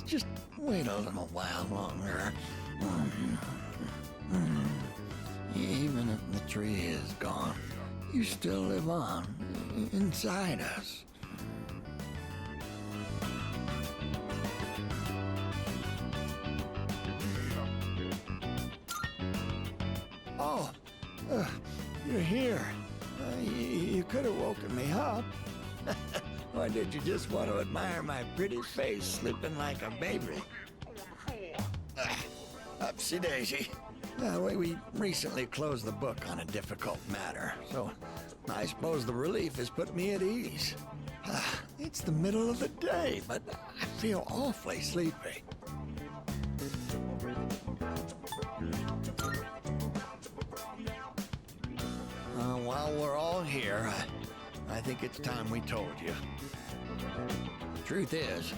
just wait a little while longer. Even if the tree is gone, you still live on inside us. Oh, you're here. You could have woken me up. Or did you just want to admire my pretty face sleeping like a baby? Upsy daisy. We recently closed the book on a difficult matter, so I suppose the relief has put me at ease. It's the middle of the day, but I feel awfully sleepy. While we're all here, I think it's time we told you. Truth is,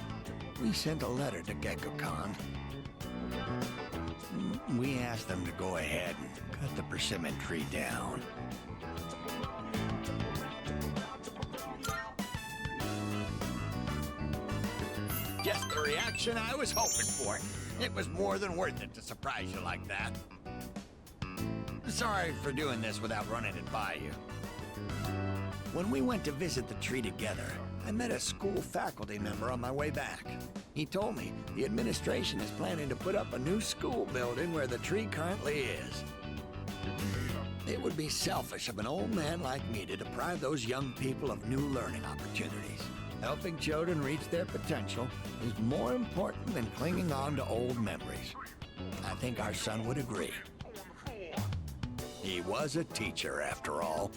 we sent a letter to Gekko-kan. We asked them to go ahead and cut the persimmon tree down. Just the reaction I was hoping for. It was more than worth it to surprise you like that. Sorry for doing this without running it by you. When we went to visit the tree together, I met a school faculty member on my way back. He told me the administration is planning to put up a new school building where the tree currently is. It would be selfish of an old man like me to deprive those young people of new learning opportunities. Helping children reach their potential is more important than clinging on to old memories. I think our son would agree. He was a teacher, after all.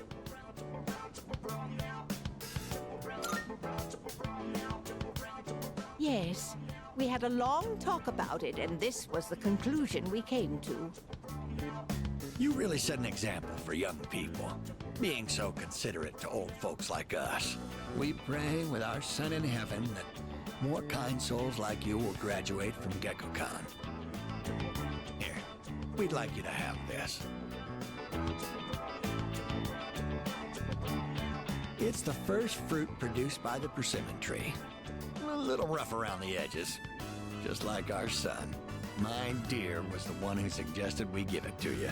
Yes, we had a long talk about it, and this was the conclusion we came to. You really set an example for young people, being so considerate to old folks like us. We pray with our son in heaven that more kind souls like you will graduate from Gekko-kan. Here, we'd like you to have this. It's the first fruit produced by the persimmon tree. A little rough around the edges, just like our son. My dear was the one who suggested we give it to you.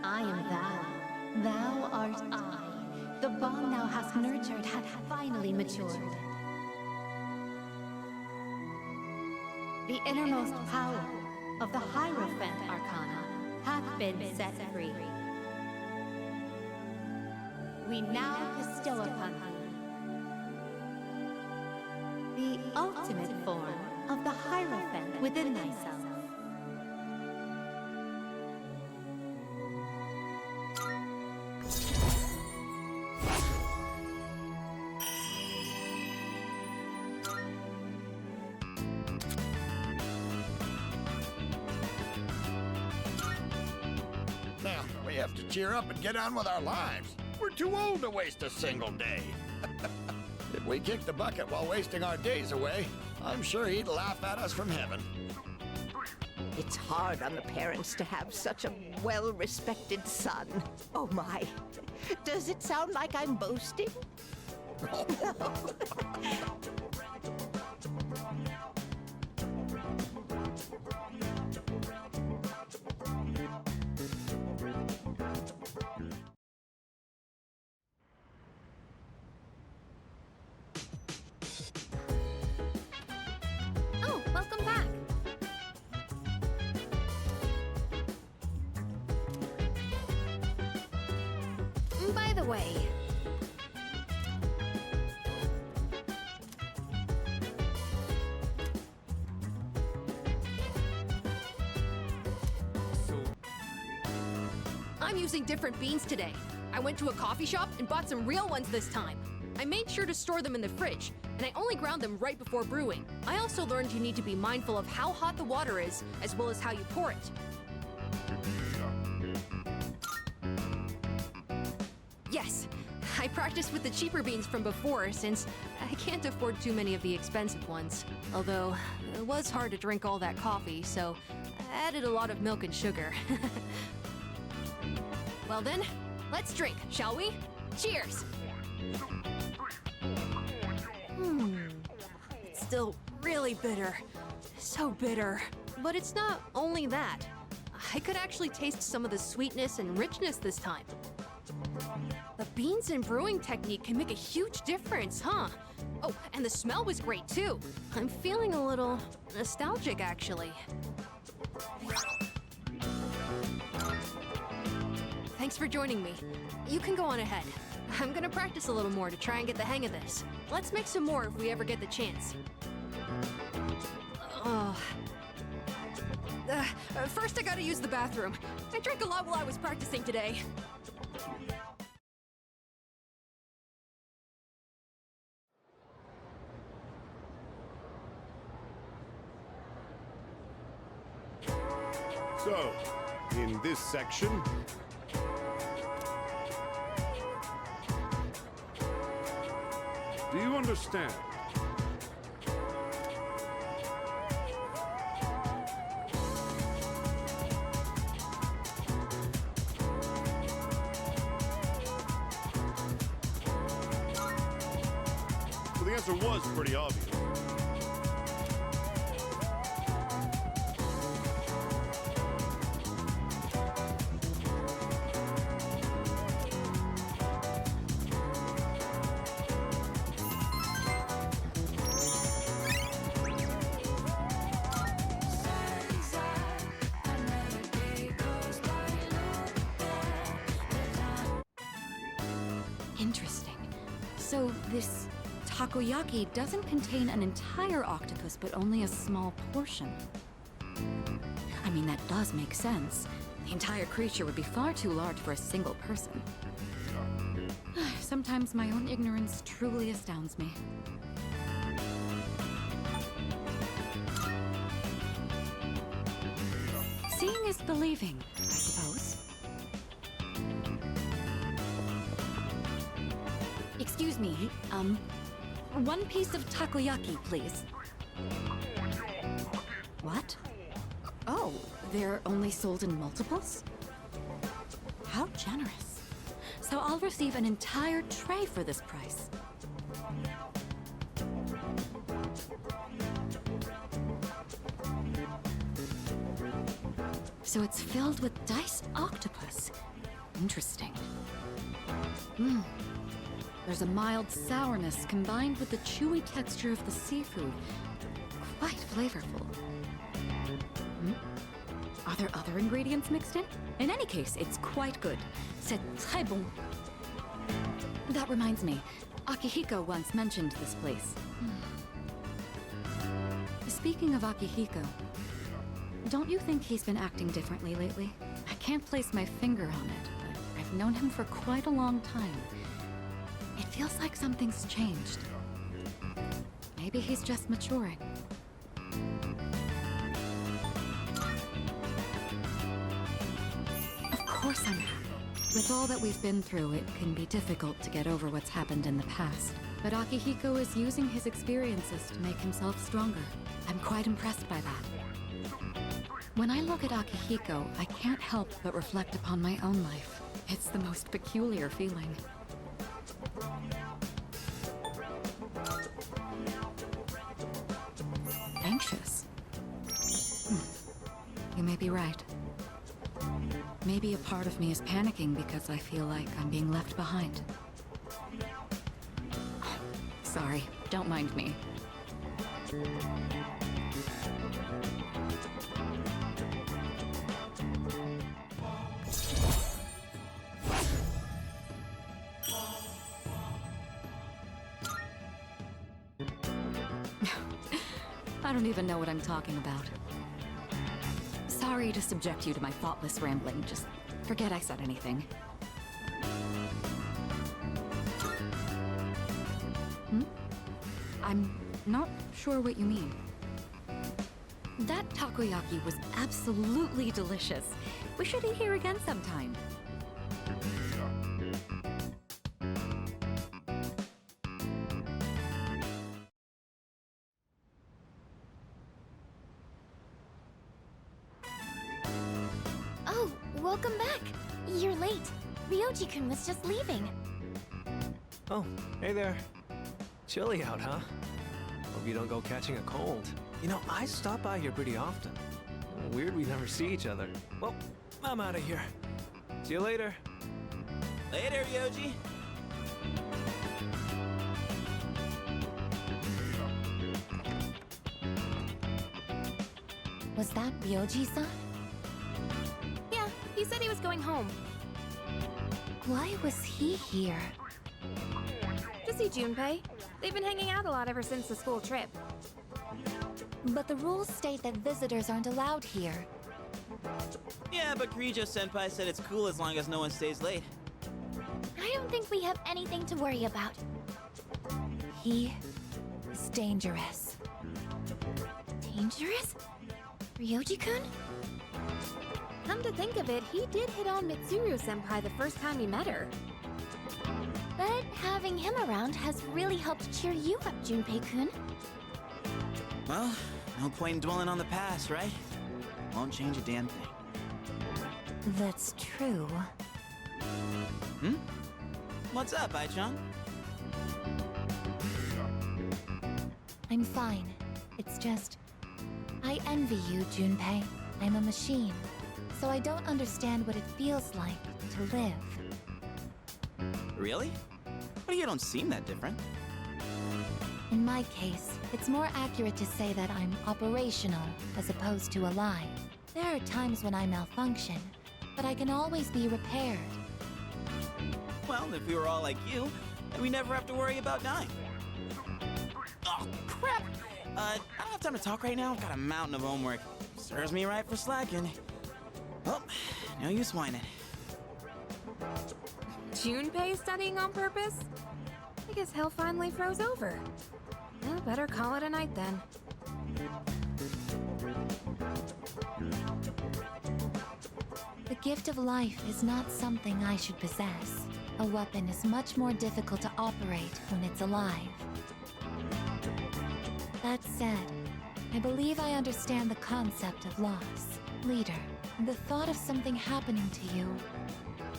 I am thou, thou art I. The bond thou hast nurtured hath finally matured. The innermost power of the Hierophant Arcana hath been set free. We now bestow upon thee the ultimate form of the Hierophant within thyself. Now, we have to cheer up and get on with our lives. We're too old to waste a single day. If we kick the bucket while wasting our days away, I'm sure he'd laugh at us from heaven. It's hard on the parents to have such a well-respected son. Oh my, does it sound like I'm boasting? Oh, welcome back. By the way, I'm using different beans today. I went to a coffee shop and bought some real ones this time. I made sure to store them in the fridge, and I only ground them right before brewing. I also learned you need to be mindful of how hot the water is, as well as how you pour it. Yes, I practiced with the cheaper beans from before since I can't afford too many of the expensive ones. Although, it was hard to drink all that coffee, so I added a lot of milk and sugar. Well then, let's drink, shall we? Cheers! It's still really bitter. So bitter. But it's not only that. I could actually taste some of the sweetness and richness this time. The beans and brewing technique can make a huge difference, huh? Oh, and the smell was great too. I'm feeling a little nostalgic, actually. Thanks for joining me. You can go on ahead. I'm gonna practice a little more to try and get the hang of this. Let's make some more if we ever get the chance. First I gotta use the bathroom. I drank a lot while I was practicing today. So, in this section, do you understand? Well, the answer was pretty obvious. Interesting. So this takoyaki doesn't contain an entire octopus, but only a small portion. I mean, that does make sense. The entire creature would be far too large for a single person. Sometimes my own ignorance truly astounds me. Seeing is believing, I suppose. Excuse me, one piece of takoyaki, please. What? Oh, they're only sold in multiples? How generous. So I'll receive an entire tray for this price. So it's filled with diced octopus. Interesting. There's a mild sourness combined with the chewy texture of the seafood. Quite flavorful. Are there other ingredients mixed in? In any case, it's quite good. C'est très bon. That reminds me, Akihiko once mentioned this place. Speaking of Akihiko, don't you think he's been acting differently lately? I can't place my finger on it, but I've known him for quite a long time. It feels like something's changed. Maybe he's just maturing. Of course I'm happy. With all that we've been through, it can be difficult to get over what's happened in the past. But Akihiko is using his experiences to make himself stronger. I'm quite impressed by that. When I look at Akihiko, I can't help but reflect upon my own life. It's the most peculiar feeling. Anxious? You may be right. Maybe a part of me is panicking because I feel like I'm being left behind. Sorry, don't mind me. I don't even know what I'm talking about. Sorry to subject you to my thoughtless rambling. Just forget I said anything. I'm not sure what you mean. That takoyaki was absolutely delicious. We should eat here again sometime. Welcome back. You're late. Ryuji-kun was just leaving. Oh, hey there. Chilly out, huh? Hope you don't go catching a cold. You know, I stop by here pretty often. Weird we never see each other. Well, I'm out of here. See you later. Later, Ryuji. Was that Ryuji-san? Yeah, he said he was going home. Why was he here? To see Junpei. They've been hanging out a lot ever since the school trip. But the rules state that visitors aren't allowed here. Yeah, but Kirijo-senpai said it's cool as long as no one stays late. I don't think we have anything to worry about. He is dangerous. Dangerous? Ryuji-kun? Come to think of it, he did hit on Mitsuru-senpai the first time he met her. But having him around has really helped cheer you up, Junpei-kun. Well, no point in dwelling on the past, right? Won't change a damn thing. That's true. What's up, Ai-chan? I'm fine. It's just... I envy you, Junpei. I'm a machine, so I don't understand what it feels like to live. Really? But you don't seem that different. In my case, it's more accurate to say that I'm operational as opposed to alive. There are times when I malfunction, but I can always be repaired. Well, if we were all like you, then we never have to worry about dying. Oh, crap! I don't have time to talk right now. I've got a mountain of homework. Serves me right for slacking. Well, no use whining. Junpei studying on purpose? I guess hell finally froze over. Well, better call it a night then. The gift of life is not something I should possess. A weapon is much more difficult to operate when it's alive. That said, I believe I understand the concept of loss. Leader, the thought of something happening to you,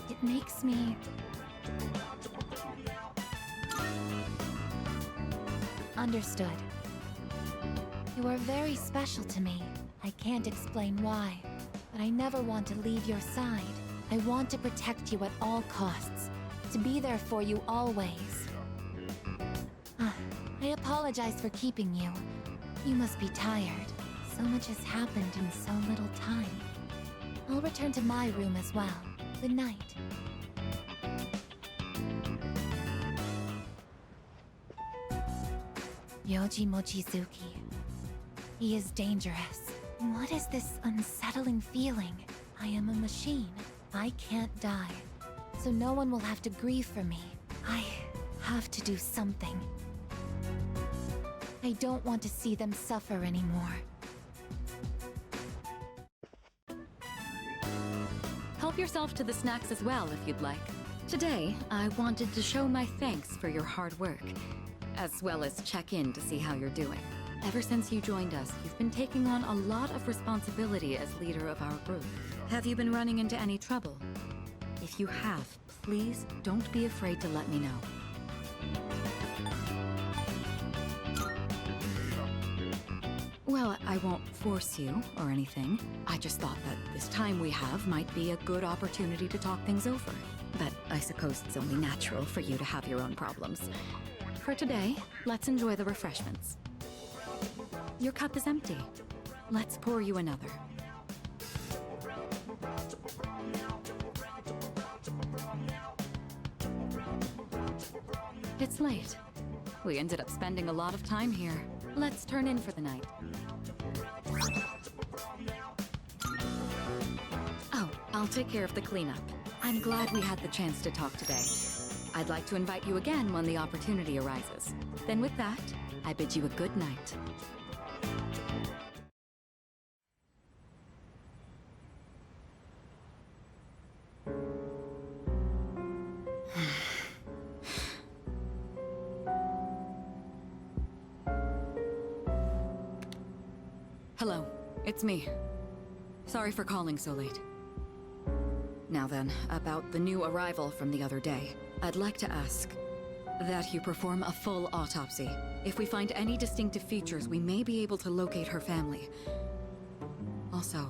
it makes me... Understood. You are very special to me. I can't explain why, but I never want to leave your side. I want to protect you at all costs, to be there for you always. I apologize for keeping you. You must be tired. So much has happened in so little time. I'll return to my room as well. Good night. Yoji Mochizuki. He is dangerous. What is this unsettling feeling? I am a machine. I can't die. So no one will have to grieve for me. I have to do something. I don't want to see them suffer anymore. Help yourself to the snacks as well if you'd like. Today, I wanted to show my thanks for your hard work, as well as check in to see how you're doing. Ever since you joined us, you've been taking on a lot of responsibility as leader of our group. Have you been running into any trouble? If you have, please don't be afraid to let me know. Well, I won't force you or anything. I just thought that this time we have might be a good opportunity to talk things over. But I suppose it's only natural for you to have your own problems. For today, let's enjoy the refreshments. Your cup is empty. Let's pour you another. It's late. We ended up spending a lot of time here. Let's turn in for the night. Oh, I'll take care of the cleanup. I'm glad we had the chance to talk today. I'd like to invite you again when the opportunity arises. Then with that, I bid you a good night. Hello, it's me. Sorry for calling so late. Now then, about the new arrival from the other day. I'd like to ask that you perform a full autopsy. If we find any distinctive features, we may be able to locate her family. Also,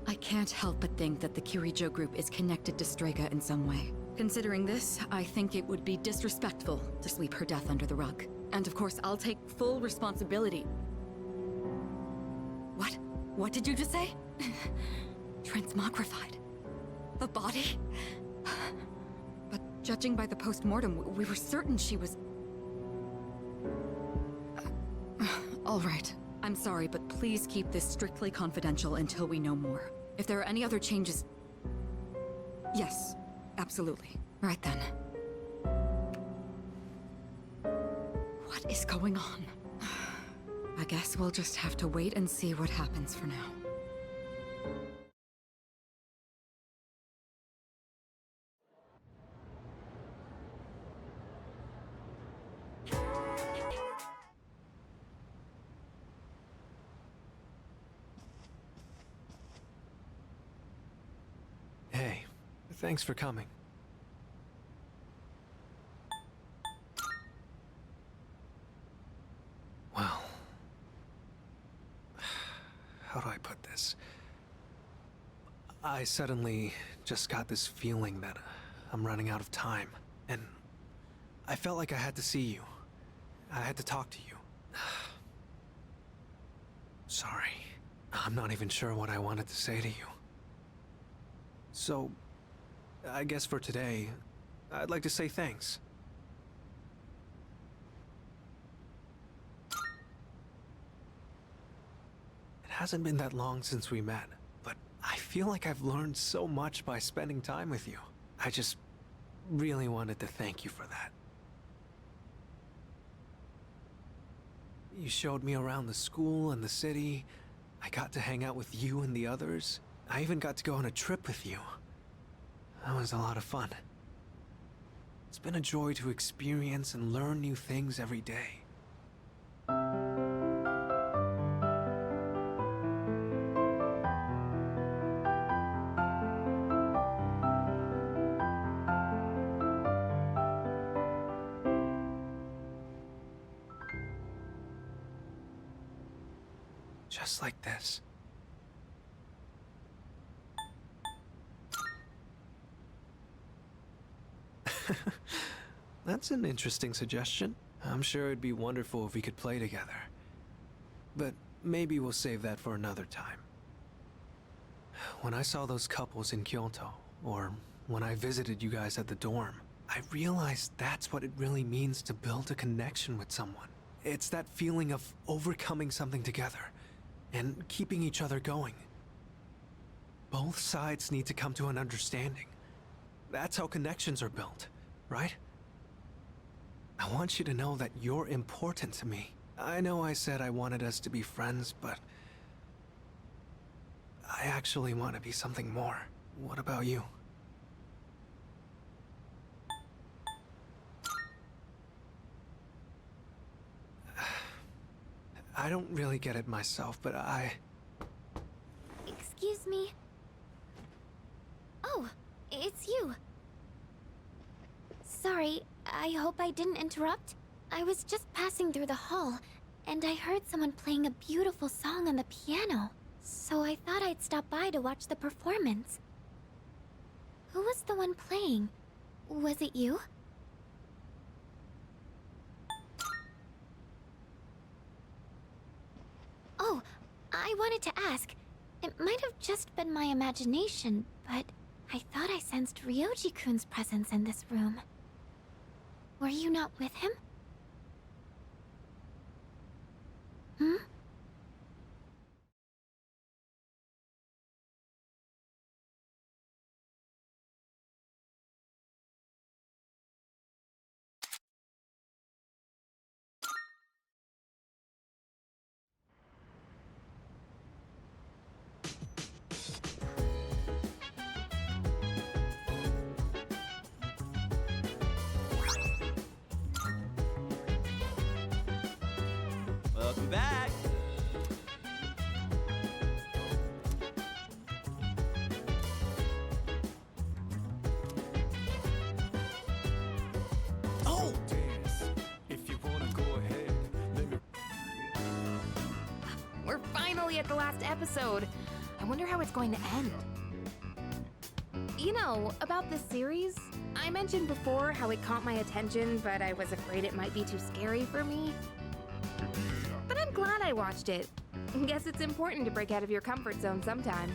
I can't help but think that the Kirijo group is connected to Strega in some way. Considering this, I think it would be disrespectful to sweep her death under the rug. And of course, I'll take full responsibility. What? What did you just say? Transmogrified. The body? But judging by the post-mortem, we were certain she was... All right. I'm sorry, but please keep this strictly confidential until we know more. If there are any other changes... Yes, absolutely. Right then. What is going on? I guess we'll just have to wait and see what happens for now. Hey, thanks for coming. Well, how do I put this? I suddenly just got this feeling that I'm running out of time, and I felt like I had to see you. I had to talk to you. Sorry. I'm not even sure what I wanted to say to you. So, I guess for today, I'd like to say thanks. It hasn't been that long since we met, but I feel like I've learned so much by spending time with you. I just really wanted to thank you for that. You showed me around the school and the city. I got to hang out with you and the others. I even got to go on a trip with you. That was a lot of fun. It's been a joy to experience and learn new things every day. Just like this. That's an interesting suggestion. I'm sure it'd be wonderful if we could play together. But maybe we'll save that for another time. When I saw those couples in Kyoto, or when I visited you guys at the dorm, I realized that's what it really means to build a connection with someone. It's that feeling of overcoming something together and keeping each other going. Both sides need to come to an understanding. That's how connections are built, right? I want you to know that you're important to me. I know I said I wanted us to be friends, but I actually want to be something more. What about you? I don't really get it myself, but Excuse me? Oh, it's you. Sorry, I hope I didn't interrupt. I was just passing through the hall, and I heard someone playing a beautiful song on the piano. So I thought I'd stop by to watch the performance. Who was the one playing? Was it you? Oh, I wanted to ask. It might have just been my imagination, but I thought I sensed Ryuji-kun's presence in this room. Were you not with him? Hmm? Welcome back. finally at the last episode. I wonder how it's going to end. You know, about this series, I mentioned before how it caught my attention, but I was afraid it might be too scary for me. But I'm glad I watched it. Guess it's important to break out of your comfort zone sometimes.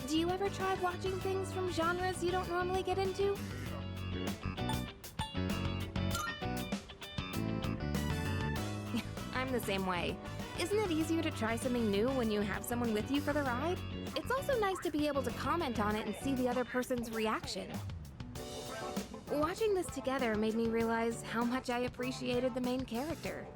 Do you ever try watching things from genres you don't normally get into? I'm the same way. Isn't it easier to try something new when you have someone with you for the ride? It's also nice to be able to comment on it and see the other person's reaction. Watching this together made me realize how much I appreciated the main character.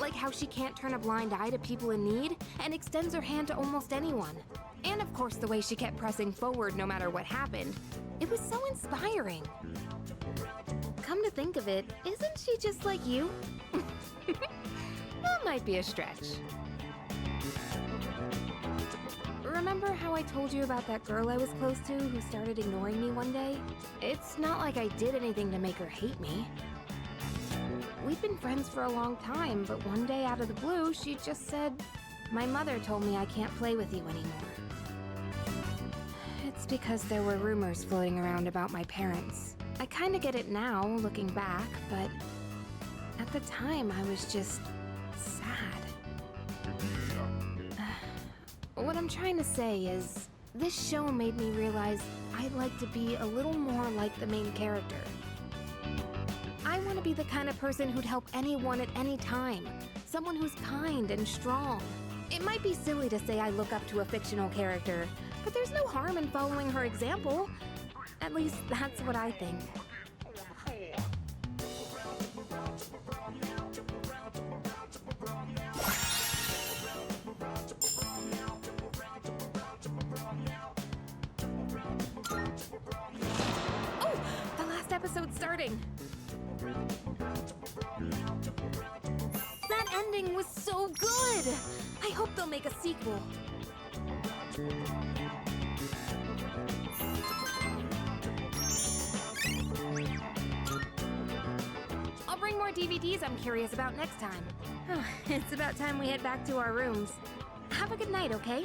Like how she can't turn a blind eye to people in need and extends her hand to almost anyone. And of course the way she kept pressing forward no matter what happened. It was so inspiring. Come to think of it, isn't she just like you? That might be a stretch. Remember how I told you about that girl I was close to who started ignoring me one day? It's not like I did anything to make her hate me. We've been friends for a long time, but one day out of the blue, she just said, "My mother told me I can't play with you anymore." It's because there were rumors floating around about my parents. I kinda get it now, looking back, but at the time I was just sad. What I'm trying to say is, this show made me realize I'd like to be a little more like the main character. I want to be the kind of person who'd help anyone at any time. Someone who's kind and strong. It might be silly to say I look up to a fictional character, but there's no harm in following her example. At least that's what I think. Oh, the last episode's starting. That ending was so good! I hope they'll make a sequel. I'll bring more DVDs I'm curious about next time. It's about time we head back to our rooms. Have a good night, okay?